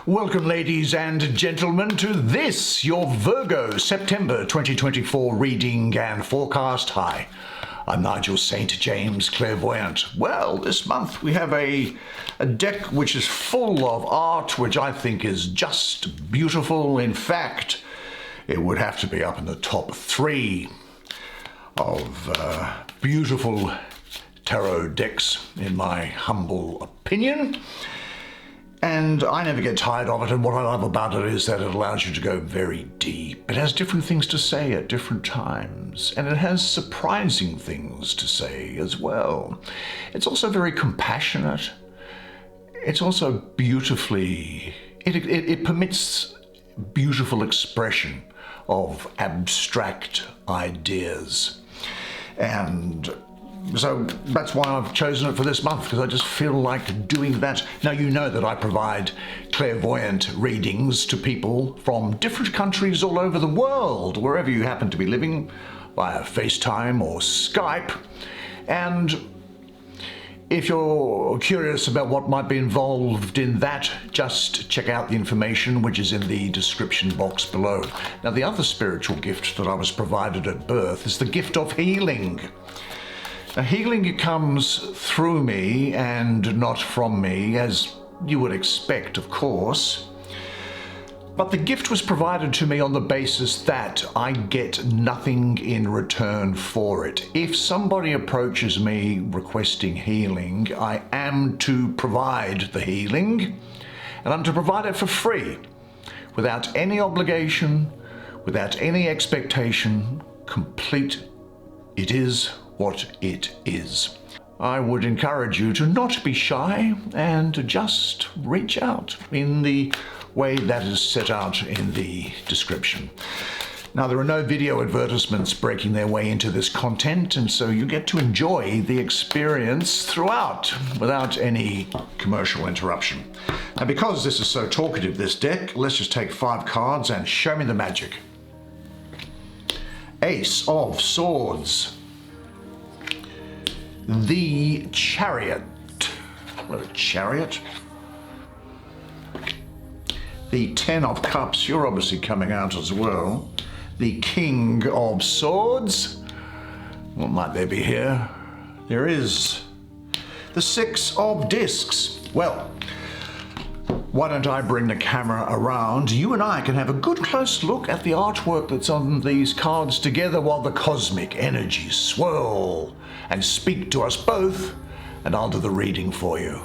Welcome, ladies and gentlemen, to this, your Virgo September 2024 reading and forecast. Hi, I'm Nigel St. James, clairvoyant. Well, this month we have a deck which is full of art, which I think is just beautiful. In fact, it would have to be up in the top 3 of beautiful tarot decks, in my humble opinion. And I never get tired of it, and what I love about it is that it allows you to go very deep. It has different things to say at different times, and it has surprising things to say as well. It's also very compassionate. It's also beautifully, it permits beautiful expression of abstract ideas. And so that's why I've chosen it for this month, because I just feel like doing that. Now, you know that I provide clairvoyant readings to people from different countries all over the world, wherever you happen to be living, via FaceTime or Skype. And if you're curious about what might be involved in that, just check out the information which is in the description box below. Now, the other spiritual gift that I was provided at birth is the gift of healing. Now, healing comes through me and not from me, as you would expect, of course. But the gift was provided to me on the basis that I get nothing in return for it. If somebody approaches me requesting healing, I am to provide the healing, and I'm to provide it for free, without any obligation, without any expectation, complete. It is what it is. I would encourage you to not be shy and to just reach out in the way that is set out in the description. Now, there are no video advertisements breaking their way into this content, and so you get to enjoy the experience throughout without any commercial interruption. Now, because this is so talkative, this deck, let's just take 5 cards and show me the magic. Ace of Swords. The Chariot. What, a chariot? The 10 of Cups, you're obviously coming out as well. The King of Swords. What might there be here? There is the 6 of Discs. Well, why don't I bring the camera around? You and I can have a good close look at the artwork that's on these cards together while the cosmic energies swirl and speak to us both, and I'll do the reading for you.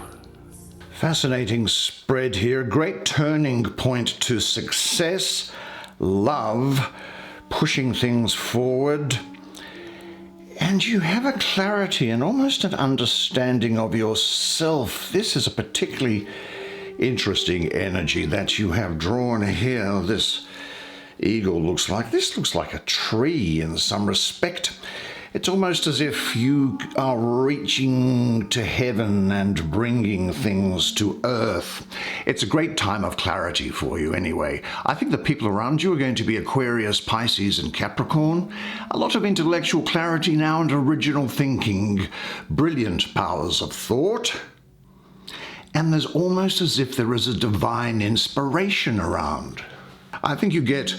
Fascinating spread here. Great turning point to success, love, pushing things forward. And you have a clarity and almost an understanding of yourself. This is a particularly interesting energy that you have drawn here. This eagle looks like a tree in some respect. It's almost as if you are reaching to heaven and bringing things to earth. It's a great time of clarity for you anyway. I think the people around you are going to be Aquarius, Pisces, and Capricorn. A lot of intellectual clarity now and original thinking, brilliant powers of thought. And there's almost as if there is a divine inspiration around. I think you get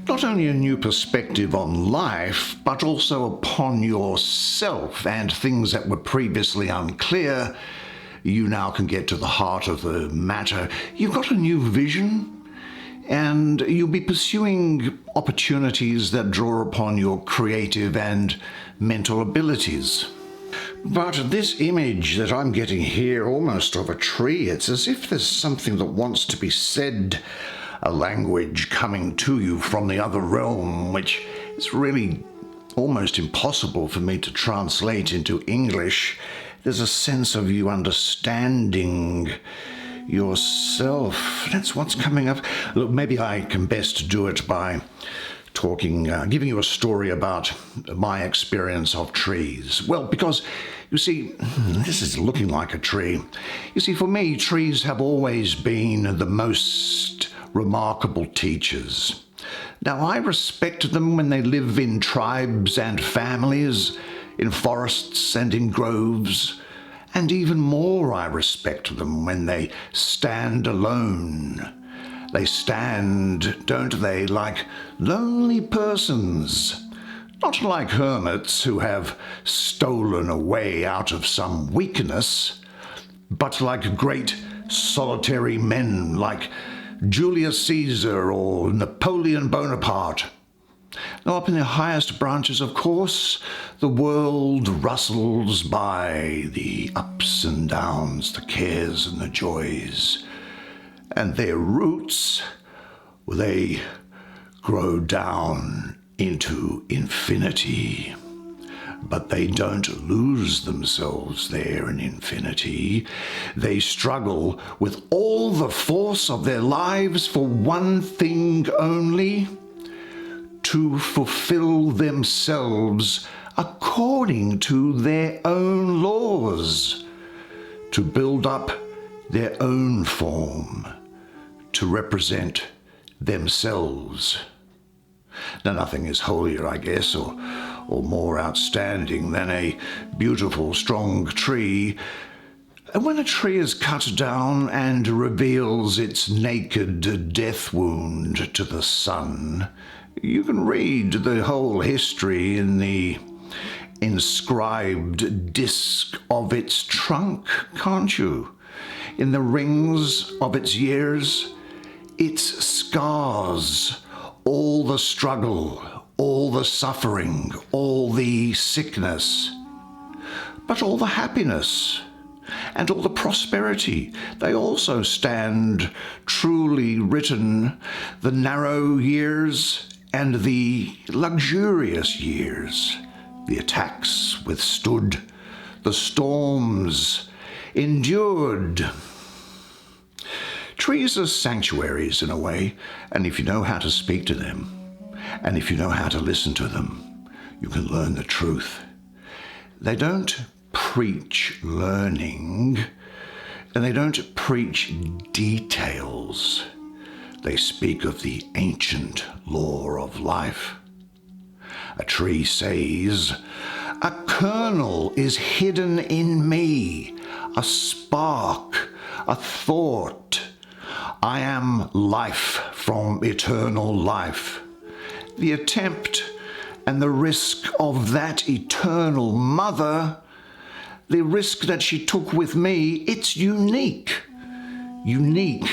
not only a new perspective on life, but also upon yourself, and things that were previously unclear, you now can get to the heart of the matter. You've got a new vision, and you'll be pursuing opportunities that draw upon your creative and mental abilities. But this image that I'm getting here, almost of a tree, it's as if there's something that wants to be said, a language coming to you from the other realm, which is really almost impossible for me to translate into English. There's a sense of you understanding yourself. That's what's coming up. Look, maybe I can best do it by talking, giving you a story about my experience of trees. Well, because, you see, this is looking like a tree. You see, for me, trees have always been the most remarkable teachers. Now, I respect them when they live in tribes and families, in forests and in groves, and even more I respect them when they stand alone They stand, don't they, like lonely persons, not like hermits who have stolen away out of some weakness, but like great solitary men, like Julius Caesar or Napoleon Bonaparte. Now, up in the highest branches, of course, the world rustles by, the ups and downs, the cares and the joys. And their roots, well, they grow down into infinity. But they don't lose themselves there in infinity. They struggle with all the force of their lives for one thing only: to fulfill themselves according to their own laws, to build up their own form, to represent themselves. Now, nothing is holier, I guess, or more outstanding than a beautiful, strong tree. And when a tree is cut down and reveals its naked death wound to the sun, you can read the whole history in the inscribed disc of its trunk, can't you? In the rings of its years, its scars, all the struggle, all the suffering, all the sickness, but all the happiness and all the prosperity. They also stand truly written, the narrow years and the luxurious years, the attacks withstood, the storms endured. Trees are sanctuaries in a way, and if you know how to speak to them, and if you know how to listen to them, you can learn the truth. They don't preach learning, and they don't preach details. They speak of the ancient law of life. A tree says, "A kernel is hidden in me, a spark, a thought. I am life from eternal life." The attempt and the risk of that eternal mother, the risk that she took with me, it's unique. Unique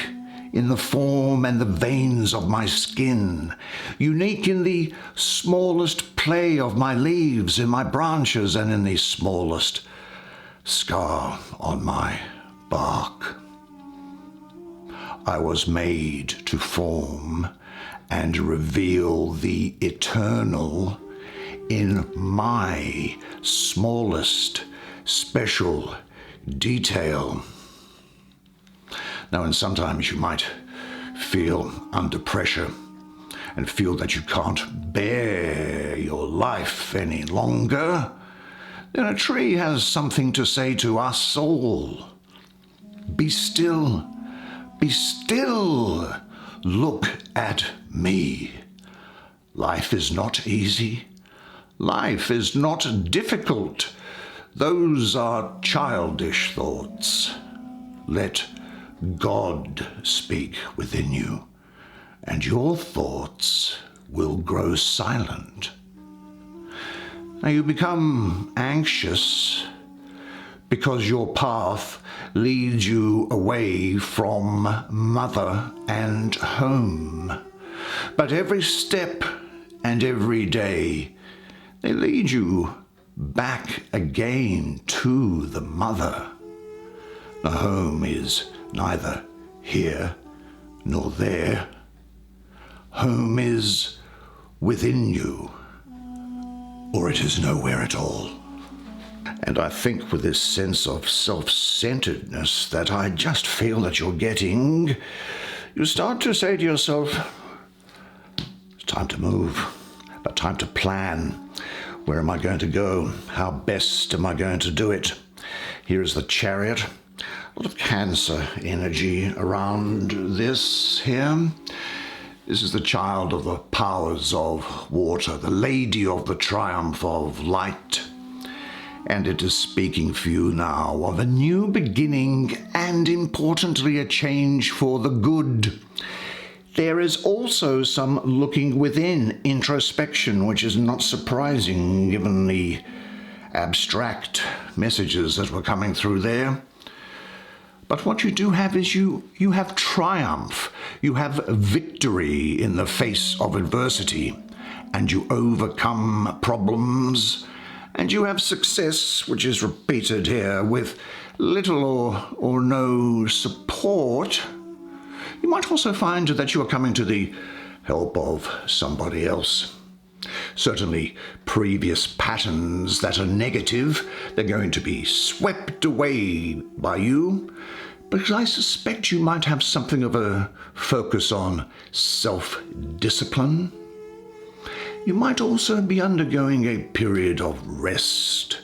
in the form and the veins of my skin, unique in the smallest play of my leaves, in my branches, and in the smallest scar on my bark. I was made to form and reveal the eternal in my smallest special detail. Now, and sometimes you might feel under pressure and feel that you can't bear your life any longer. Then a tree has something to say to us all. Be still. Be still. Look at me. Life is not easy. Life is not difficult. Those are childish thoughts. Let God speak within you, and your thoughts will grow silent. Now you become anxious because your path leads you away from mother and home. But every step and every day, they lead you back again to the mother. The home is neither here nor there. Home is within you, or it is nowhere at all. And I think with this sense of self-centeredness that I just feel that you're getting, you start to say to yourself, it's time to move, but time to plan. Where am I going to go? How best am I going to do it? Here is the Chariot. A lot of Cancer energy around this here. This is the child of the powers of water, the lady of the triumph of light. And it is speaking for you now of a new beginning and, importantly, a change for the good. There is also some looking within, introspection, which is not surprising given the abstract messages that were coming through there. But what you do have is you have triumph, you have victory in the face of adversity, and you overcome problems, and you have success, which is repeated here, with little or no support. You might also find that you are coming to the help of somebody else. Certainly previous patterns that are negative, they're going to be swept away by you, because I suspect you might have something of a focus on self-discipline. You might also be undergoing a period of rest,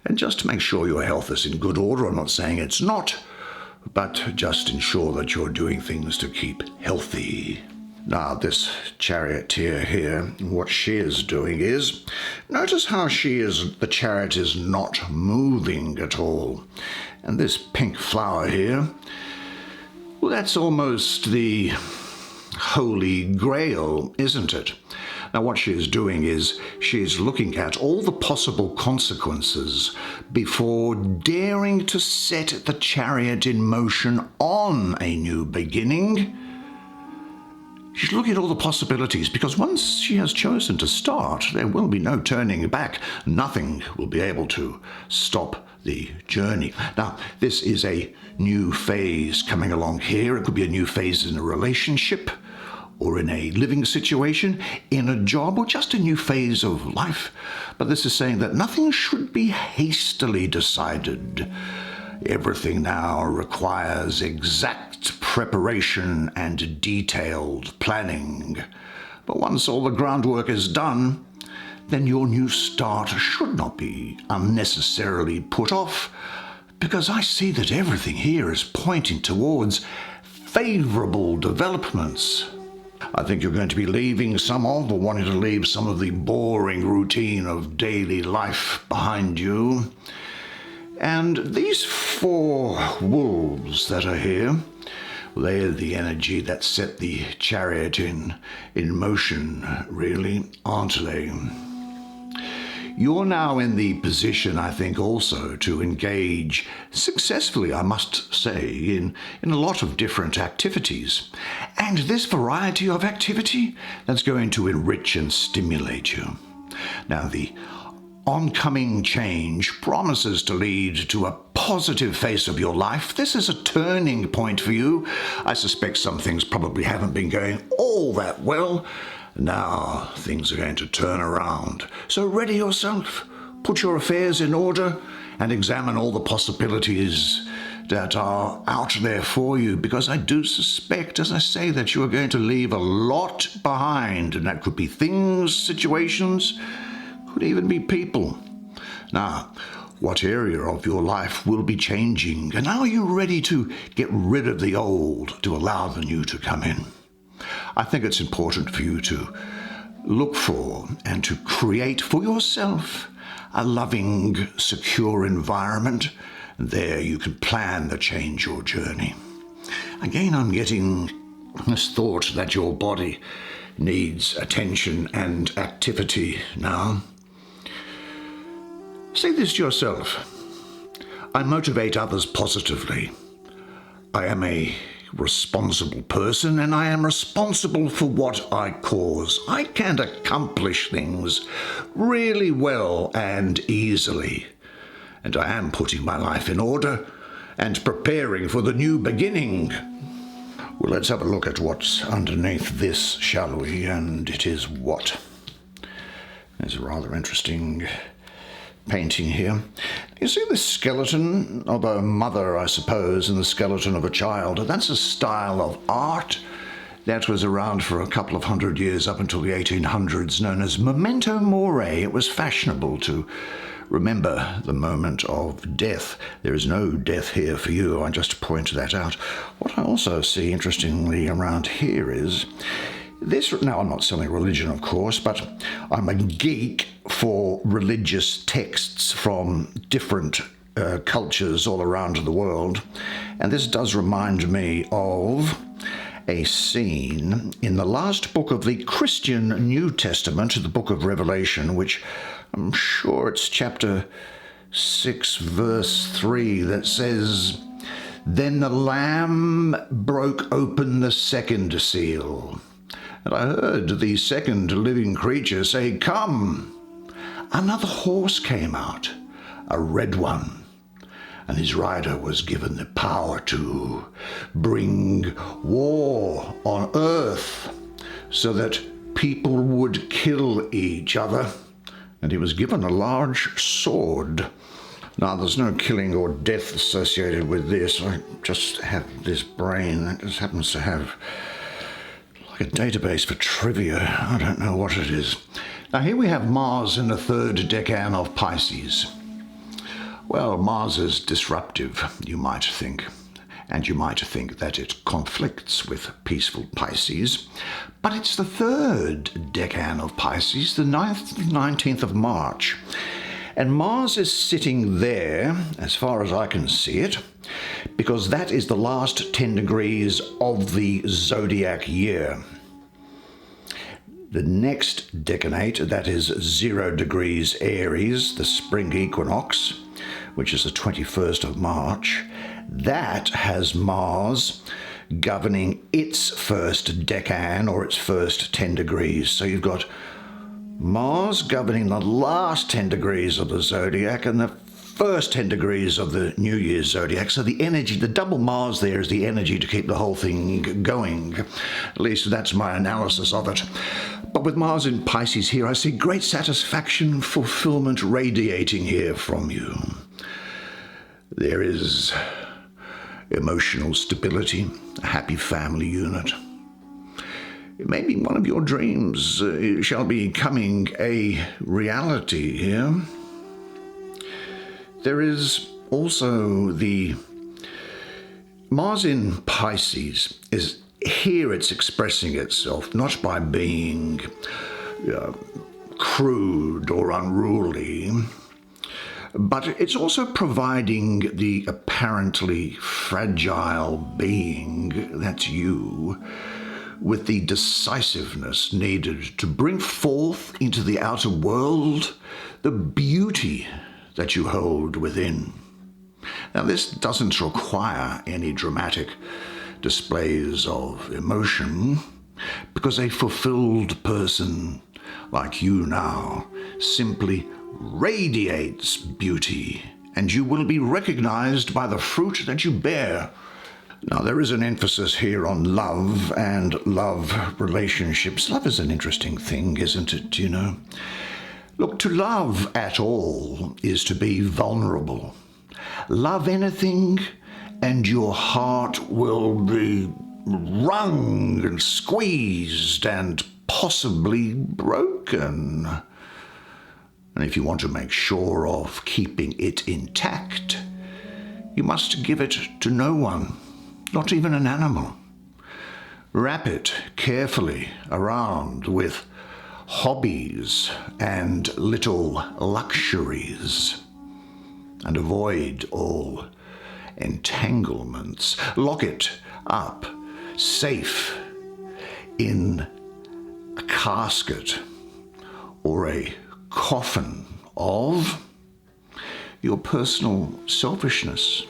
and just to make sure your health is in good order. I'm not saying it's not, but just ensure that you're doing things to keep healthy. Now, this charioteer here, what she is doing is, notice how the chariot is not moving at all. And this pink flower here, well, that's almost the Holy Grail, isn't it? Now, what she is doing is she is looking at all the possible consequences before daring to set the chariot in motion on a new beginning. She's looking at all the possibilities, because once she has chosen to start, there will be no turning back. Nothing will be able to stop the journey. Now, this is a new phase coming along here. It could be a new phase in a relationship, or in a living situation, in a job, or just a new phase of life. But this is saying that nothing should be hastily decided. Everything now requires exact preparation and detailed planning. But once all the groundwork is done, then your new start should not be unnecessarily put off, because I see that everything here is pointing towards favorable developments. I think you're going to be leaving or wanting to leave some of the boring routine of daily life behind you. And these 4 wolves that are here, they are the energy that set the chariot in motion, really, aren't they? You're now in the position, I think, also to engage successfully, I must say, in a lot of different activities. And this variety of activity, that's going to enrich and stimulate you. Now, the oncoming change promises to lead to a positive phase of your life. This is a turning point for you. I suspect some things probably haven't been going all that well. Now things are going to turn around. So ready yourself, put your affairs in order, and examine all the possibilities that are out there for you, because I do suspect, as I say, that you are going to leave a lot behind, and that could be things, situations, could even be people. Now, what area of your life will be changing, and are you ready to get rid of the old to allow the new to come in? I think it's important for you to look for and to create for yourself a loving, secure environment. There you can plan to change your journey. Again, I'm getting this thought that your body needs attention and activity now. Say this to yourself: I motivate others positively. I am a responsible person, and I am responsible for what I cause. I can accomplish things really well and easily, and I am putting my life in order and preparing for the new beginning. Well, let's have a look at what's underneath this, shall we? And it is what? There's a rather interesting painting here. You see the skeleton of a mother, I suppose, and the skeleton of a child. That's a style of art that was around for a couple of hundred years, up until the 1800s, known as memento mori. It was fashionable to remember the moment of death. There is no death here for you. I just point that out. What I also see, interestingly, around here is this. Now, I'm not selling religion, of course, but I'm a geek for religious texts from different cultures all around the world. And this does remind me of a scene in the last book of the Christian New Testament, the book of Revelation, which I'm sure it's chapter 6, verse 3, that says, "Then the Lamb broke open the second seal, and I heard the second living creature say, 'Come.' Another horse came out, a red one, and his rider was given the power to bring war on earth so that people would kill each other, and he was given a large sword." Now, there's no killing or death associated with this. I just have this brain that just happens to have like a database for trivia. I don't know what it is. Now, here we have Mars in the third decan of Pisces. Well, Mars is disruptive, you might think. And you might think that it conflicts with peaceful Pisces. But it's the third decan of Pisces, the 19th of March. And Mars is sitting there, as far as I can see it, because that is the last 10 degrees of the zodiac year. The next decanate, that is 0 degrees Aries, the spring equinox, which is the 21st of March, that has Mars governing its first decan, or its first 10 degrees. So you've got Mars governing the last 10 degrees of the zodiac and the first 10 degrees of the New Year's zodiac. So the energy, the double Mars there is the energy to keep the whole thing going. At least that's my analysis of it. But with Mars in Pisces here, I see great satisfaction, fulfillment radiating here from you. There is emotional stability, a happy family unit. Maybe one of your dreams shall be becoming a reality here. There is also the Mars in Pisces is here. It's expressing itself not by being crude or unruly, but it's also providing the apparently fragile being, that's you, with the decisiveness needed to bring forth into the outer world the beauty that you hold within. Now, this doesn't require any dramatic displays of emotion, because a fulfilled person like you now simply radiates beauty, and you will be recognized by the fruit that you bear. Now, there is an emphasis here on love and love relationships. Love is an interesting thing, isn't it, you know? Look, to love at all is to be vulnerable. Love anything and your heart will be wrung and squeezed and possibly broken. And if you want to make sure of keeping it intact, you must give it to no one. Not even an animal. Wrap it carefully around with hobbies and little luxuries, and avoid all entanglements. Lock it up safe in a casket or a coffin of your personal selfishness.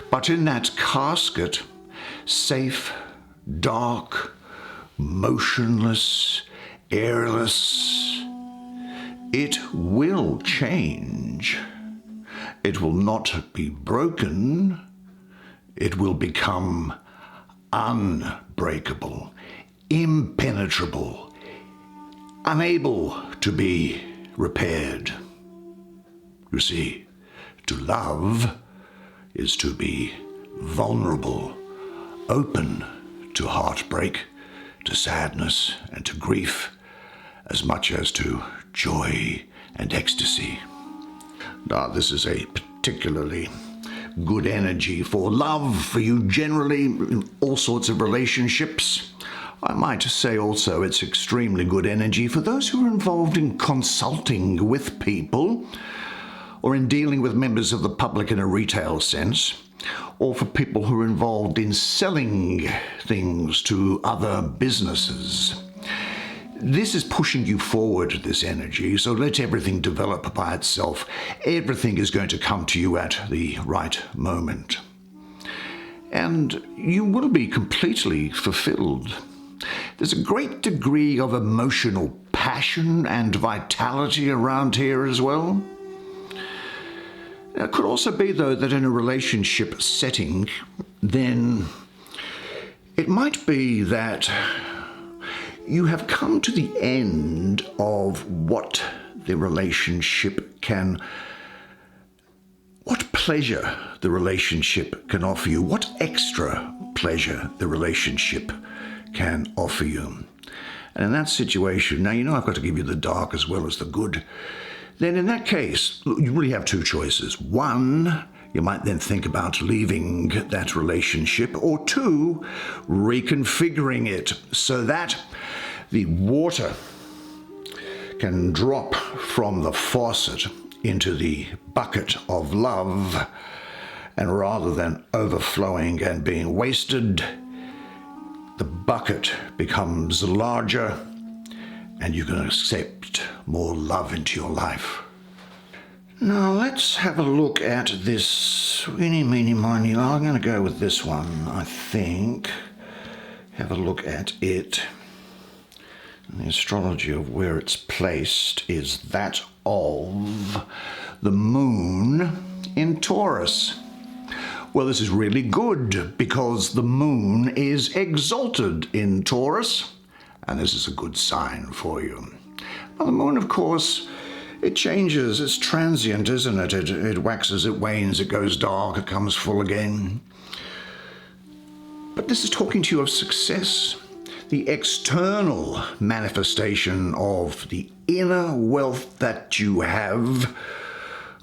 But in that casket, safe, dark, motionless, airless, it will change. It will not be broken. It will become unbreakable, impenetrable, unable to be repaired. You see, to love is to be vulnerable, open to heartbreak, to sadness and to grief, as much as to joy and ecstasy. Now, this is a particularly good energy for love, for you generally, in all sorts of relationships. I might say also it's extremely good energy for those who are involved in consulting with people, or in dealing with members of the public in a retail sense. or for people who are involved in selling things to other businesses. This is pushing you forward, this energy, so let everything develop by itself. Everything is going to come to you at the right moment. And you will be completely fulfilled. There's a great degree of emotional passion and vitality around here as well. It could also be, though, that in a relationship setting, then it might be that you have come to the end of what the relationship can, what pleasure the relationship can offer you, what extra pleasure the relationship can offer you. And in that situation, now you know I've got to give you the dark as well as the good. Then in that case, you really have two choices. One, you might then think about leaving that relationship, or two, reconfiguring it so that the water can drop from the faucet into the bucket of love, and rather than overflowing and being wasted, the bucket becomes larger and you can accept more love into your life. Now let's have a look at this weeny, meeny, miny. I'm going to go with this one, I think. Have a look at it. And the astrology of where it's placed is that of the moon in Taurus. Well, this is really good because the moon is exalted in Taurus, and this is a good sign for you. Now, the moon, of course, it changes. It's transient, isn't it? It waxes, it wanes, it goes dark, it comes full again. But this is talking to you of success, the external manifestation of the inner wealth that you have,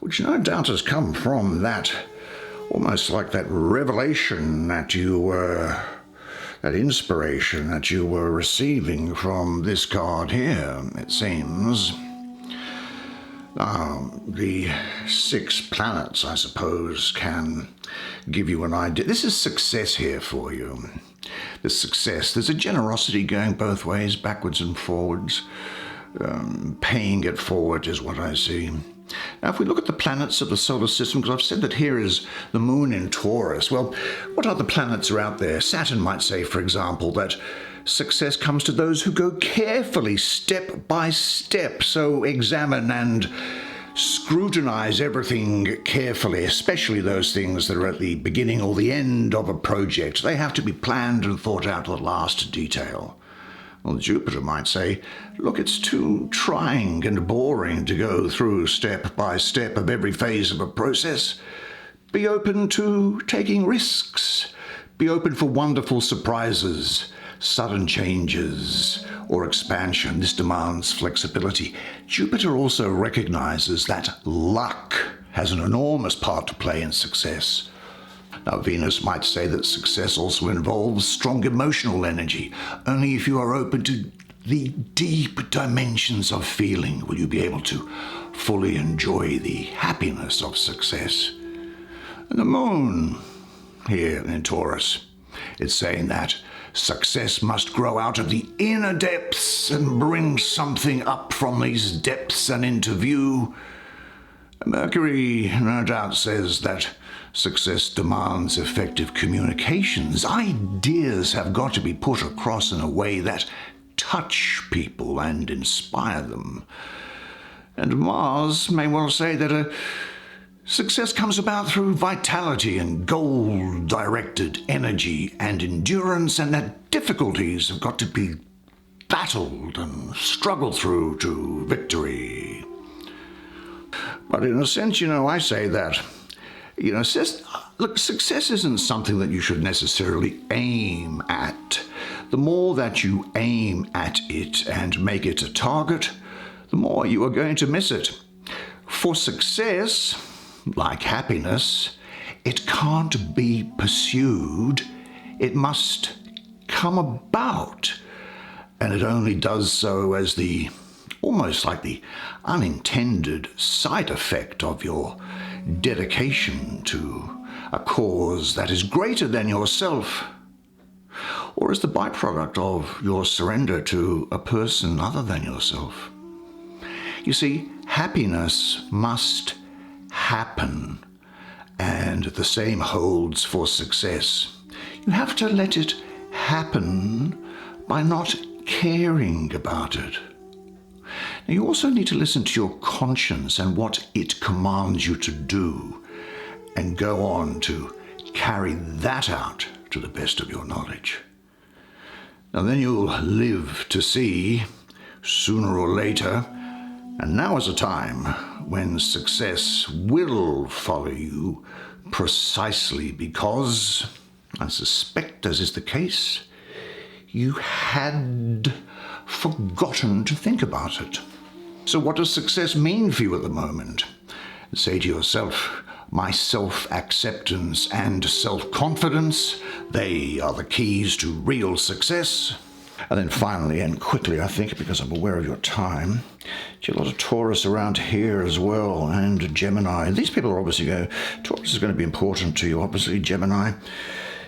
which no doubt has come from that, almost like that revelation that you were, that inspiration that you were receiving from this card here, it seems. The 6 planets, I suppose, can give you an idea. This is success here for you. This success. There's a generosity going both ways, backwards and forwards. Paying it forward is what I see. Now, if we look at the planets of the solar system, because I've said that here is the moon in Taurus, well, what other planets are out there? Saturn might say, for example, that success comes to those who go carefully, step by step. So examine and scrutinize everything carefully, especially those things that are at the beginning or the end of a project. They have to be planned and thought out to the last detail. Well, Jupiter might say, look, it's too trying and boring to go through step by step of every phase of a process. Be open to taking risks. Be open for wonderful surprises, sudden changes, or expansion. This demands flexibility. Jupiter also recognizes that luck has an enormous part to play in success. Now, Venus might say that success also involves strong emotional energy. Only if you are open to the deep dimensions of feeling will you be able to fully enjoy the happiness of success. And the moon here in Taurus, it's saying that success must grow out of the inner depths and bring something up from these depths and into view. Mercury, no doubt, says that success demands effective communications. Ideas have got to be put across in a way that touch people and inspire them. And Mars may well say that success comes about through vitality and goal-directed energy and endurance, and that difficulties have got to be battled and struggled through to victory. But in a sense, I say that, look, success isn't something that you should necessarily aim at. The more that you aim at it and make it a target, the more you are going to miss it. For success, like happiness, it can't be pursued. It must come about. And it only does so as almost like the unintended side effect of your dedication to a cause that is greater than yourself, or as the byproduct of your surrender to a person other than yourself. You see, happiness must happen, and the same holds for success. You have to let it happen by not caring about it. Now, you also need to listen to your conscience and what it commands you to do, and go on to carry that out to the best of your knowledge. Now then you'll live to see, sooner or later, and now is a time when success will follow you, precisely because, I suspect as is the case, you had forgotten to think about it. So what does success mean for you at the moment? Say to yourself, my self-acceptance and self-confidence, they are the keys to real success. And then finally, and quickly, I think, because I'm aware of your time, a lot of Taurus around here as well, and Gemini. These people are obviously Taurus is going to be important to you, obviously. Gemini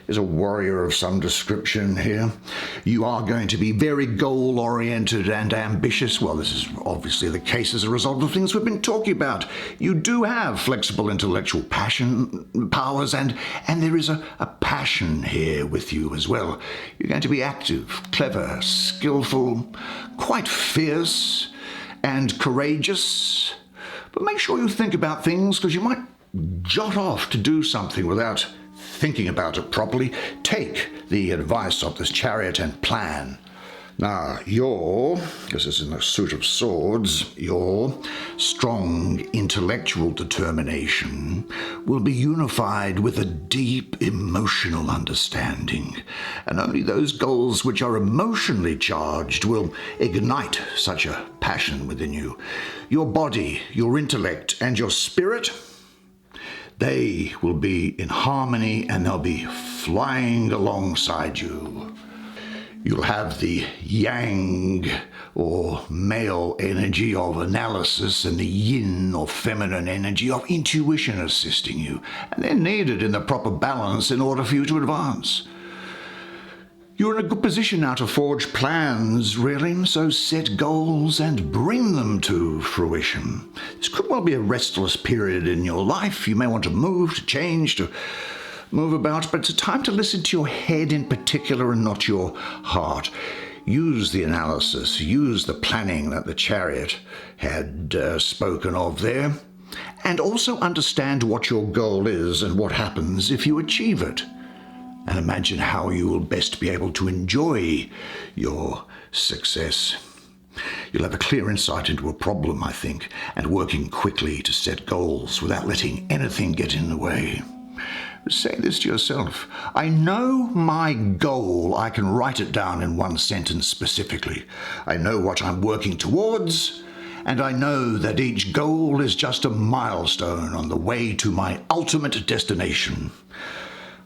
is a warrior of some description here. You are going to be very goal-oriented and ambitious. Well, this is obviously the case as a result of things we've been talking about. You do have flexible intellectual powers, and there is a passion here with you as well. You're going to be active, clever, skillful, quite fierce and courageous. But make sure you think about things, because you might jot off to do something without thinking about it properly. Take the advice of this Chariot and plan. Now, this is in the suit of swords, your strong intellectual determination will be unified with a deep emotional understanding, and only those goals which are emotionally charged will ignite such a passion within you. Your body, your intellect, and your spirit, they will be in harmony, and they'll be flying alongside you. You'll have the yang or male energy of analysis and the yin or feminine energy of intuition assisting you, and they're needed in the proper balance in order for you to advance. You're in a good position now to forge plans, really, so set goals and bring them to fruition. This could well be a restless period in your life. You may want to move, to change, to move about, but it's a time to listen to your head in particular and not your heart. Use the analysis, use the planning that the Chariot had spoken of there, and also understand what your goal is and what happens if you achieve it. And imagine how you will best be able to enjoy your success. You'll have a clear insight into a problem, I think, and working quickly to set goals without letting anything get in the way. Say this to yourself: I know my goal. I can write it down in one sentence specifically. I know what I'm working towards, and I know that each goal is just a milestone on the way to my ultimate destination.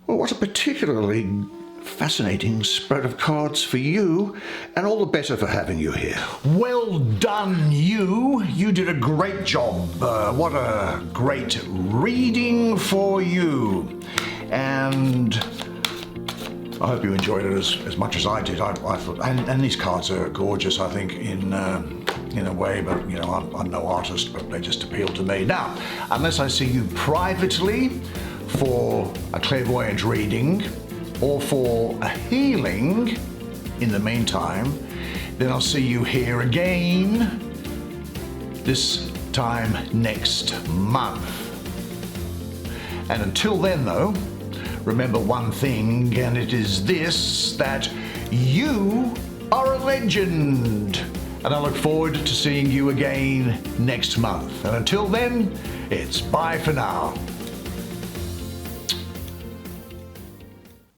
Well, what a particularly fascinating spread of cards for you, and all the better for having you here. Well done, you. You did a great job. What a great reading for you. And I hope you enjoyed it as much as I did. I thought, and these cards are gorgeous, I think, in a way, but I'm no artist, but they just appeal to me. Now, unless I see you privately for a clairvoyant reading or for a healing in the meantime, then I'll see you here again this time next month. And until then, though, remember one thing, and it is this: that you are a legend. And I look forward to seeing you again next month. And until then, it's bye for now.